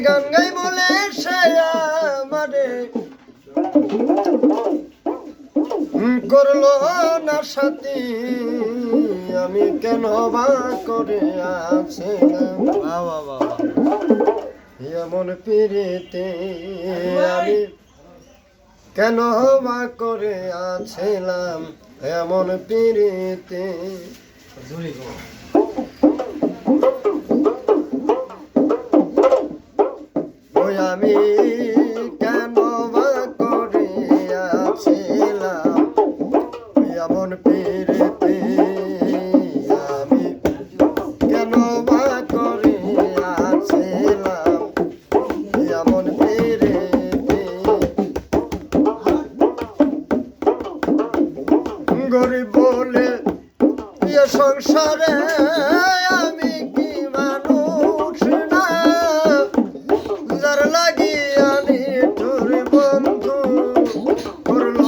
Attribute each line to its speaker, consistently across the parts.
Speaker 1: গান গাই বলে সে আমারে করলো না সাথী, আমি কেন বা করে আছিলাম এমন পিড়িতে, আমি কেন বা করে আছিলাম এমন পিড়িতে। ওই আমি কেন বা করে আছিলাম এমন পিড়িতে, আমি কেন বা করে আছিলাম এমন পিড়িতে। গরিব বলে এ সংসারে আমি কি মানুষ না, যার লাগিয়া নিঠুর বন্ধু করলো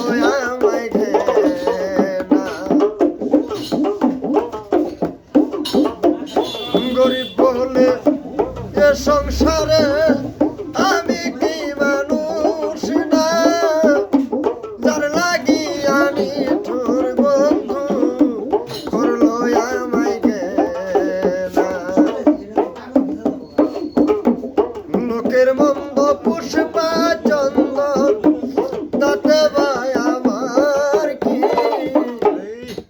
Speaker 1: আমায় ঘেনা। গরিব বলে এ সংসারে আমি কি মানুষ না, যার লাগিয়া নিঠুর বন্ধু করলো আমায় ঘেনা। লোকের মন্দ পুষ্পা চন্দন তাতে ভাই আমার কি,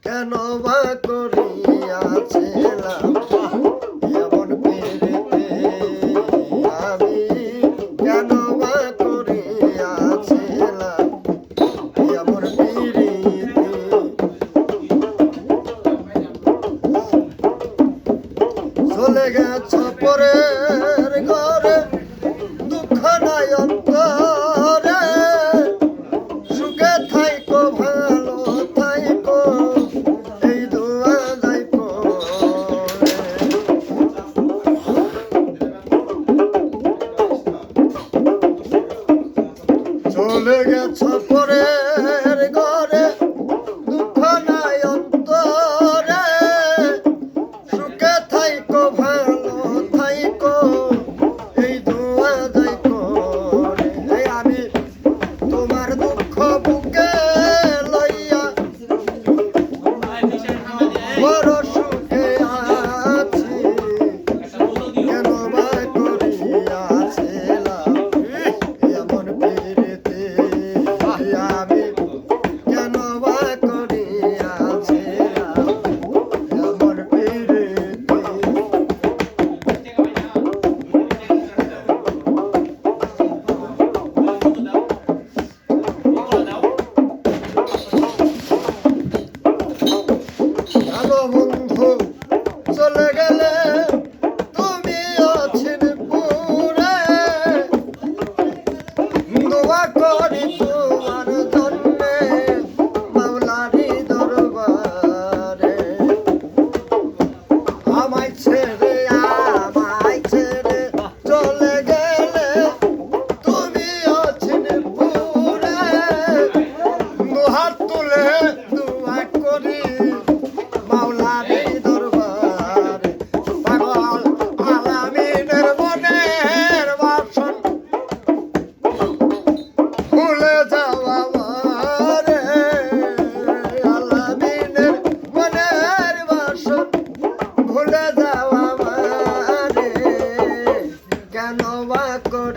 Speaker 1: কেন বা করিয়াছিলাম এমন পিড়িতে, আমি কেন বা করিয়াছিলাম এমন পিড়িতে। চলে গেছ পরের ঘরে দুঃখ নাই অন্তরে, সুখে থাইকো ভালো থাইকো এই দোয়া যাইকো। চলে গেছ পরের ঘরে দুঃখ নাই অন্তরে, সুখে থাইকো ভালো থাইকো এই দোয়া যাইকো। আমি তোমার দুঃখ বুকে লইয়া বড় সুখে আছি, কেন বা করিয়াছিলাম এমন পিড়িতে, আমি কেন বা করিয়াছিলাম এমন পিড়িতে। ভালো বন্ধু চলে গেলে তুমি আছেন পুরে, দোয়া করি তোমার জন্যে মাওলারি দরবারে। আমায় ছেড়ে চলে গেলে তুমি আছেন পুরে, দুহাত তুলে দোয়া করি মাওলারি দরবারে। পাগল আলামিনের মনের বাসন ভুলে যাওয়া আমারে, আলামিনের মনের বাসন ভুলে যাওয়া আমারে, কেন বা করে